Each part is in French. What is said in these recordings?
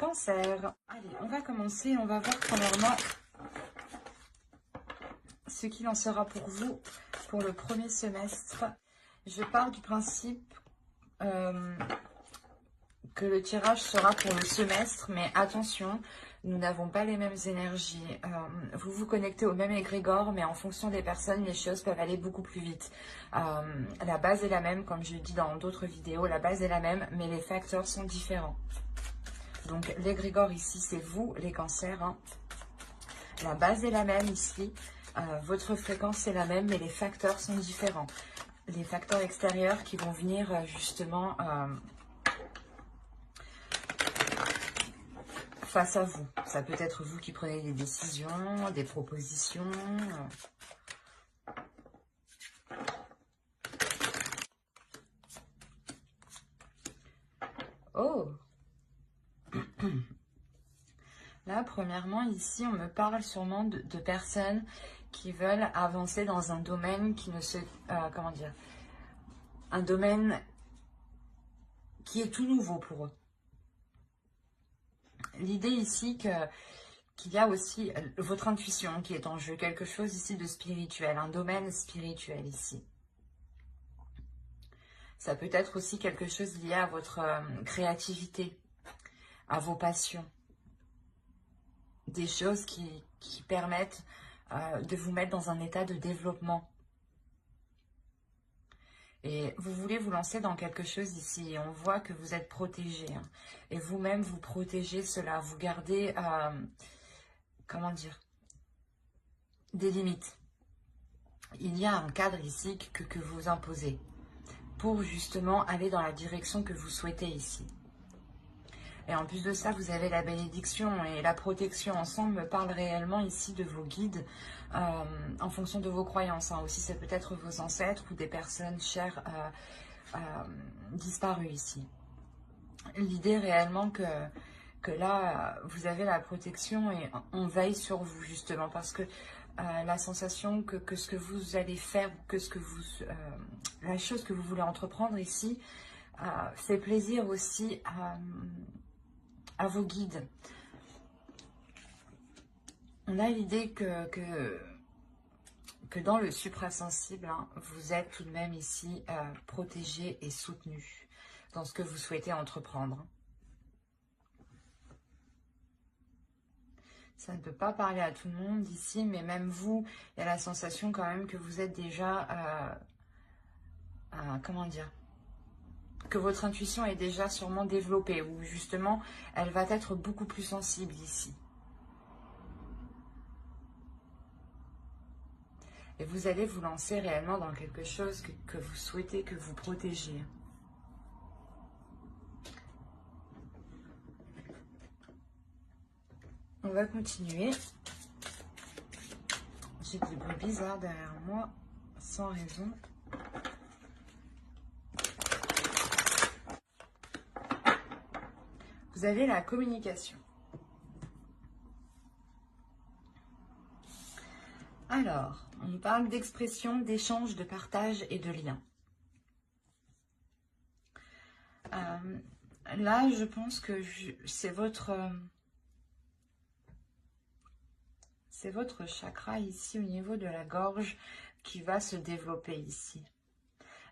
Cancer. Allez, on va commencer. On va voir premièrement ce qu'il en sera pour vous pour le premier semestre. Je pars du principe que le tirage sera pour le semestre, mais attention, nous n'avons pas les mêmes énergies. Vous vous connectez au même égrégore, mais en fonction des personnes, les choses peuvent aller beaucoup plus vite. La base est la même, comme je le dis dans d'autres vidéos, la base est la même, mais les facteurs sont différents. Donc l'égrégore ici, c'est vous, les cancers. Hein. La base est la même ici. Votre fréquence est la même, mais les facteurs sont différents. Les facteurs extérieurs qui vont venir justement face à vous. Ça peut être vous qui prenez des décisions, des propositions. Oh! Là, premièrement, ici, on me parle sûrement de personnes qui veulent avancer dans un domaine qui ne se... comment dire? Un domaine qui est tout nouveau pour eux. L'idée ici qu'il y a aussi votre intuition qui est en jeu, quelque chose ici de spirituel, un domaine spirituel ici. Ça peut être aussi quelque chose lié à votre créativité, à vos passions. Des choses qui permettent de vous mettre dans un état de développement. Et vous voulez vous lancer dans quelque chose ici. Et on voit que vous êtes protégé. Hein, et vous-même, vous protégez cela. Vous gardez, comment dire, des limites. Il y a un cadre ici que vous imposez pour justement aller dans la direction que vous souhaitez ici. Et en plus de ça, vous avez la bénédiction et la protection ensemble me parle réellement ici de vos guides en fonction de vos croyances. Hein. Aussi, ça peut être vos ancêtres ou des personnes chères disparues ici. L'idée réellement que là, vous avez la protection et on veille sur vous justement parce que la sensation que ce que vous allez faire, que ce que vous, la chose que vous voulez entreprendre ici, fait plaisir aussi à vos guides. On a l'idée que dans le suprasensible, hein, vous êtes tout de même ici protégé et soutenu dans ce que vous souhaitez entreprendre. Ça ne peut pas parler à tout le monde ici, mais même vous, il y a la sensation quand même que vous êtes déjà, comment dire, que votre intuition est déjà sûrement développée, ou justement, elle va être beaucoup plus sensible ici. Et vous allez vous lancer réellement dans quelque chose que vous souhaitez, que vous protégez. On va continuer. J'ai des bruits bizarres derrière moi, sans raison. Vous avez la communication. Alors, on parle d'expression, d'échange, de partage et de lien. Là, je pense que c'est votre chakra ici au niveau de la gorge qui va se développer ici.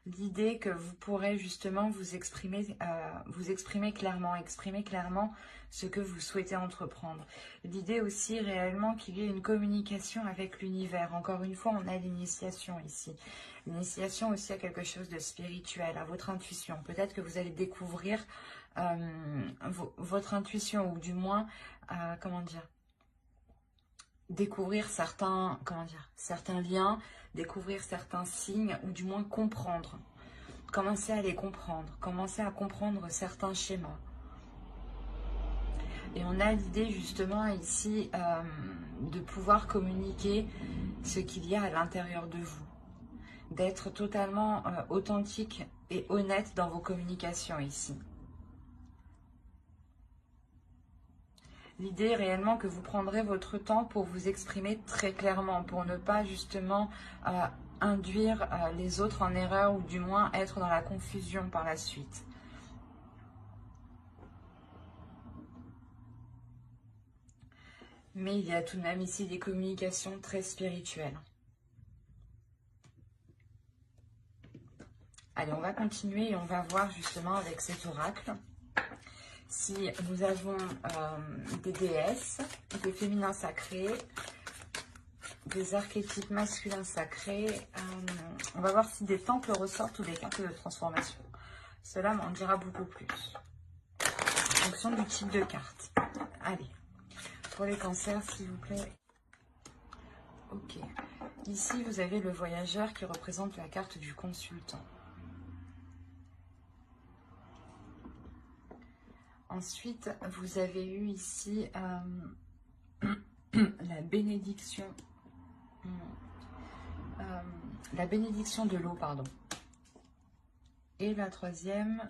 L'idée que vous pourrez justement vous exprimer clairement ce que vous souhaitez entreprendre. L'idée aussi réellement qu'il y ait une communication avec l'univers. Encore une fois, on a l'initiation ici. L'initiation aussi à quelque chose de spirituel, à votre intuition. Peut-être que vous allez découvrir votre intuition, ou du moins, comment dire, découvrir certains liens, découvrir certains signes, ou du moins comprendre. Commencer à les comprendre, commencer à comprendre certains schémas. Et on a l'idée justement ici de pouvoir communiquer ce qu'il y a à l'intérieur de vous. D'être totalement authentique et honnête dans vos communications ici. L'idée réellement que vous prendrez votre temps pour vous exprimer très clairement, pour ne pas justement induire les autres en erreur, ou du moins être dans la confusion par la suite. Mais il y a tout de même ici des communications très spirituelles. Allez, on va continuer et on va voir justement avec cet oracle si nous avons des déesses, des féminins sacrés, des archétypes masculins sacrés. On va voir si des temples ressortent ou des cartes de transformation. Cela m'en dira beaucoup plus. En fonction du type de carte. Allez, pour les cancers, s'il vous plaît. Ok. Ici, vous avez le voyageur qui représente la carte du consultant. Ensuite, vous avez eu ici la bénédiction. La bénédiction de l'eau, pardon. Et la troisième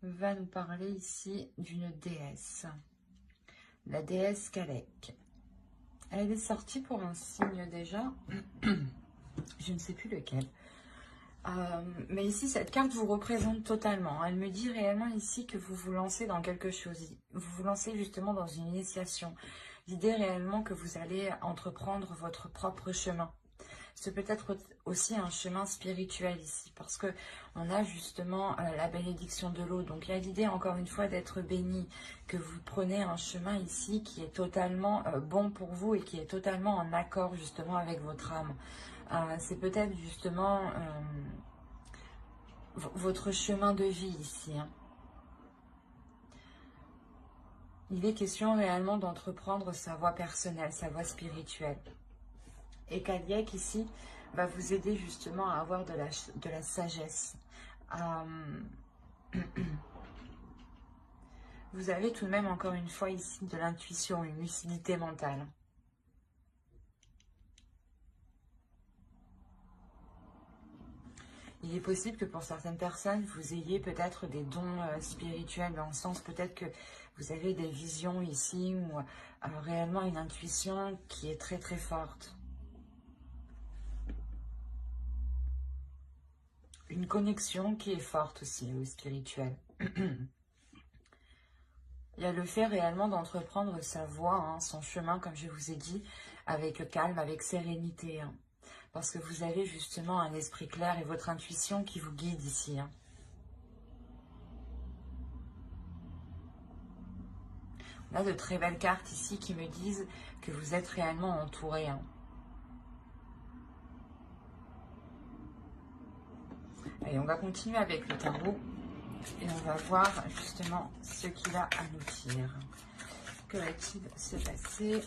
va nous parler ici d'une déesse. La déesse Kalek. Elle est sortie pour un signe déjà. Je ne sais plus lequel. Mais ici, cette carte vous représente totalement. Elle me dit réellement ici que vous vous lancez dans quelque chose. Vous vous lancez justement dans une initiation. L'idée réellement que vous allez entreprendre votre propre chemin. C'est peut-être aussi un chemin spirituel ici, parce que on a justement la bénédiction de l'eau. Donc il y a l'idée encore une fois d'être béni, que vous prenez un chemin ici qui est totalement bon pour vous et qui est totalement en accord justement avec votre âme. C'est peut-être justement votre chemin de vie ici. Hein. Il est question réellement d'entreprendre sa voie personnelle, sa voie spirituelle. Et Kaliek ici va vous aider justement à avoir de la sagesse. Vous avez tout de même encore une fois ici de l'intuition, une lucidité mentale. Il est possible que pour certaines personnes, vous ayez peut-être des dons spirituels, dans le sens peut-être que vous avez des visions ici ou réellement une intuition qui est très très forte. Une connexion qui est forte aussi au spirituel. Il y a le fait réellement d'entreprendre sa voie, hein, son chemin, comme je vous ai dit, avec calme, avec sérénité. Hein. Parce que vous avez justement un esprit clair et votre intuition qui vous guide ici. Hein. On a de très belles cartes ici qui me disent que vous êtes réellement entouré. Hein. Allez, on va continuer avec le tarot. Et on va voir justement ce qu'il a à nous dire. Que va-t-il se passer?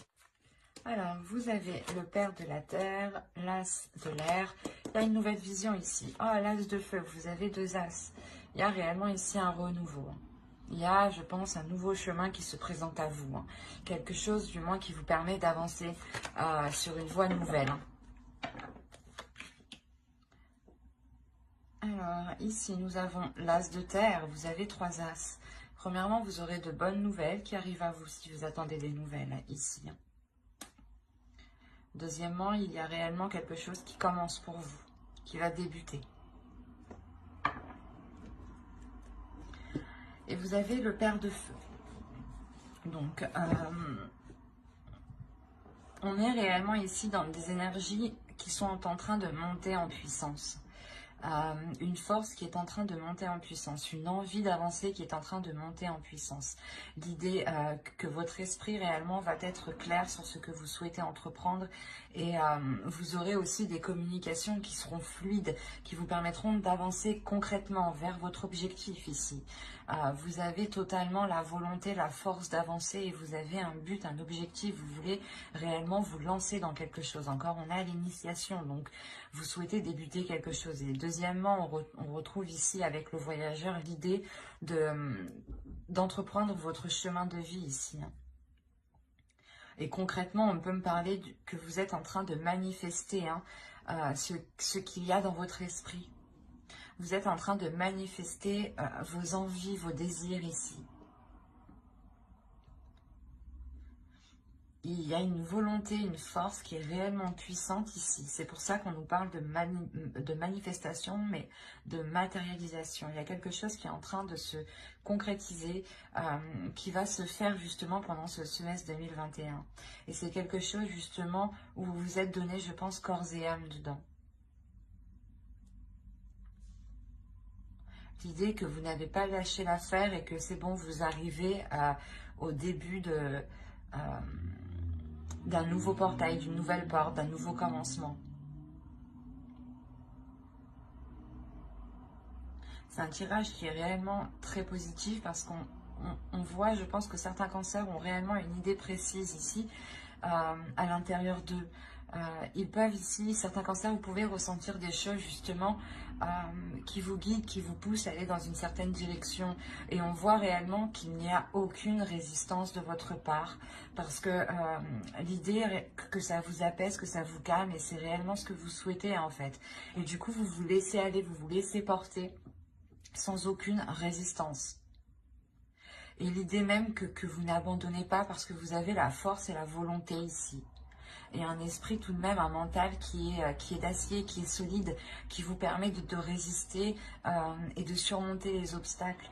Alors, vous avez le père de la terre, l'as de l'air. Il y a une nouvelle vision ici. Oh, l'as de feu, vous avez deux as. Il y a réellement ici un renouveau. Il y a, je pense, un nouveau chemin qui se présente à vous. Hein. Quelque chose, du moins, qui vous permet d'avancer sur une voie nouvelle. Hein. Alors, ici, nous avons l'as de terre. Vous avez trois as. Premièrement, vous aurez de bonnes nouvelles qui arrivent à vous si vous attendez des nouvelles ici. Deuxièmement, il y a réellement quelque chose qui commence pour vous, qui va débuter. Et vous avez le père de feu. Donc, on est réellement ici dans des énergies qui sont en train de monter en puissance. Une force qui est en train de monter en puissance, une envie d'avancer qui est en train de monter en puissance. L'idée que votre esprit réellement va être clair sur ce que vous souhaitez entreprendre et vous aurez aussi des communications qui seront fluides, qui vous permettront d'avancer concrètement vers votre objectif ici. Vous avez totalement la volonté, la force d'avancer et vous avez un but, un objectif, vous voulez réellement vous lancer dans quelque chose. Encore, on a l'initiation, donc vous souhaitez débuter quelque chose. Et deuxièmement, on retrouve ici avec le voyageur l'idée d'entreprendre votre chemin de vie ici. Et concrètement, on peut me parler que vous êtes en train de manifester ce qu'il y a dans votre esprit. Vous êtes en train de manifester vos envies, vos désirs ici. il y a une volonté, une force qui est réellement puissante ici. C'est pour ça qu'on nous parle de manifestation, mais de matérialisation. Il y a quelque chose qui est en train de se concrétiser, qui va se faire justement pendant ce semestre 2021. Et c'est quelque chose justement où vous vous êtes donné, je pense, corps et âme dedans. L'idée que vous n'avez pas lâché l'affaire et que c'est bon, vous arrivez au début d'un nouveau portail, d'une nouvelle porte, d'un nouveau commencement. C'est un tirage qui est réellement très positif parce qu'on voit, je pense que certains cancers ont réellement une idée précise ici à l'intérieur d'eux. Ils peuvent ici, certains cancers, vous pouvez ressentir des choses justement qui vous guident, qui vous poussent à aller dans une certaine direction. Et on voit réellement qu'il n'y a aucune résistance de votre part parce que l'idée que ça vous apaise, que ça vous calme et c'est réellement ce que vous souhaitez en fait. Et du coup, vous vous laissez aller, vous vous laissez porter sans aucune résistance. Et l'idée même que vous n'abandonnez pas parce que vous avez la force et la volonté ici. Et un esprit tout de même, un mental qui est d'acier, qui est solide, qui vous permet de résister et de surmonter les obstacles.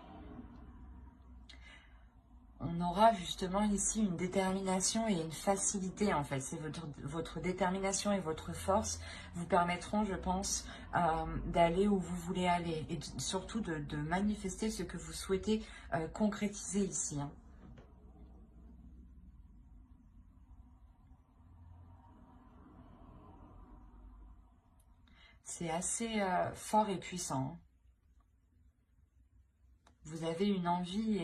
On aura justement ici une détermination et une facilité en fait. C'est votre détermination et votre force vous permettront, je pense, d'aller où vous voulez aller. Et surtout de manifester ce que vous souhaitez concrétiser ici. Hein. C'est assez fort et puissant. Hein. Vous avez une envie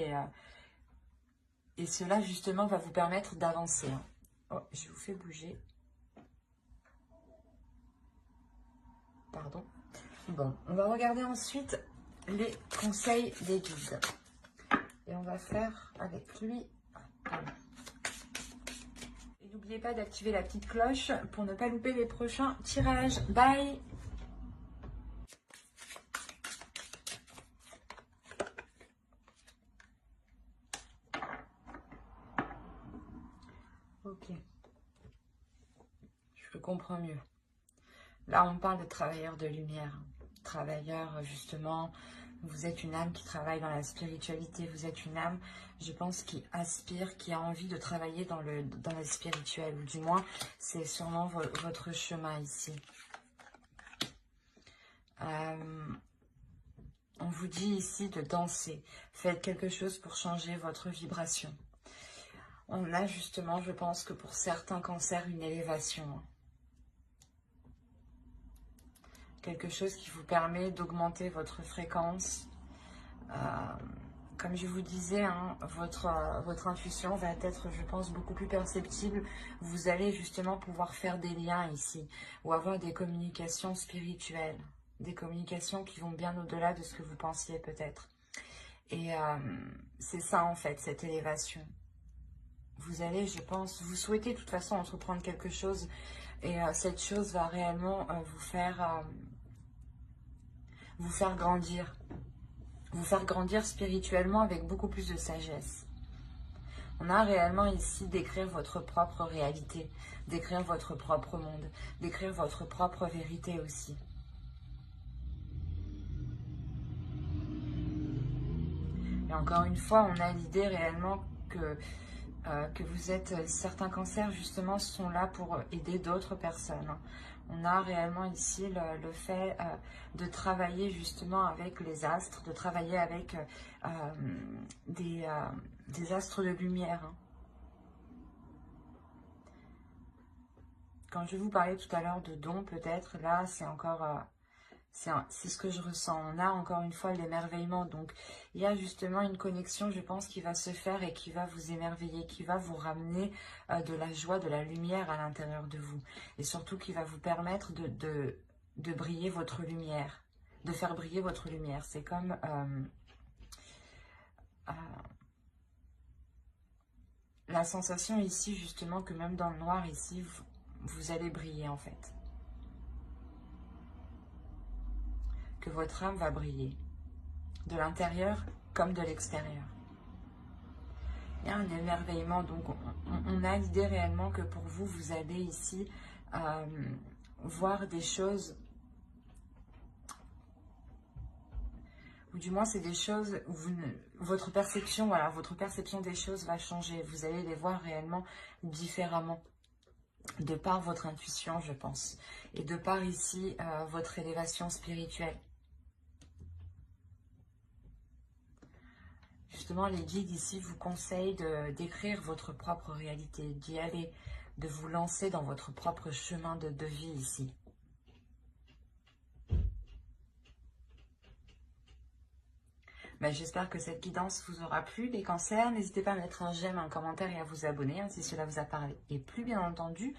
et cela justement va vous permettre d'avancer. Hein. Oh, je vous fais bouger. Pardon. Bon, on va regarder ensuite les conseils des guides. Et on va faire avec lui. Et n'oubliez pas d'activer la petite cloche pour ne pas louper les prochains tirages. Bye! Ok. Je comprends mieux. Là, on parle de travailleurs de lumière. Travailleurs, justement, vous êtes une âme qui travaille dans la spiritualité. Vous êtes une âme, je pense, qui aspire, qui a envie de travailler dans le spirituel. Ou du moins, c'est sûrement votre chemin ici. On vous dit ici de danser. Faites quelque chose pour changer votre vibration. On a justement, je pense que pour certains cancers, une élévation. Quelque chose qui vous permet d'augmenter votre fréquence. Comme je vous disais, hein, votre intuition va être, je pense, beaucoup plus perceptible. Vous allez justement pouvoir faire des liens ici ou avoir des communications spirituelles. Des communications qui vont bien au-delà de ce que vous pensiez peut-être. Et c'est ça en fait, cette élévation. Vous allez, je pense, vous souhaitez de toute façon entreprendre quelque chose et cette chose va réellement vous faire grandir. Vous faire grandir spirituellement avec beaucoup plus de sagesse. On a réellement ici d'écrire votre propre réalité, d'écrire votre propre monde, d'écrire votre propre vérité aussi. Et encore une fois, on a l'idée réellement que vous êtes, certains cancers justement sont là pour aider d'autres personnes. On a réellement ici le fait de travailler justement avec les astres, de travailler avec des astres de lumière. Hein. Quand je vous parlais tout à l'heure de dons, peut-être, là, c'est encore... c'est ce que je ressens. On a encore une fois l'émerveillement. Donc, il y a justement une connexion, je pense, qui va se faire et qui va vous émerveiller, qui va vous ramener de la joie, de la lumière à l'intérieur de vous. Et surtout, qui va vous permettre de briller votre lumière, de faire briller votre lumière. C'est comme... la sensation ici, justement, que même dans le noir, ici, vous allez briller, en fait. Que votre âme va briller, de l'intérieur comme de l'extérieur. Il y a un émerveillement, donc on a l'idée réellement que pour vous, vous allez ici voir des choses, ou du moins c'est des choses où votre perception, voilà, votre perception des choses va changer. Vous allez les voir réellement différemment, de par votre intuition, je pense, et de par ici votre élévation spirituelle. Justement, les guides ici vous conseillent d'écrire votre propre réalité, d'y aller, de vous lancer dans votre propre chemin de vie ici. Ben, j'espère que cette guidance vous aura plu, les cancers. N'hésitez pas à mettre un j'aime, un commentaire et à vous abonner si cela vous a parlé. Et plus bien entendu,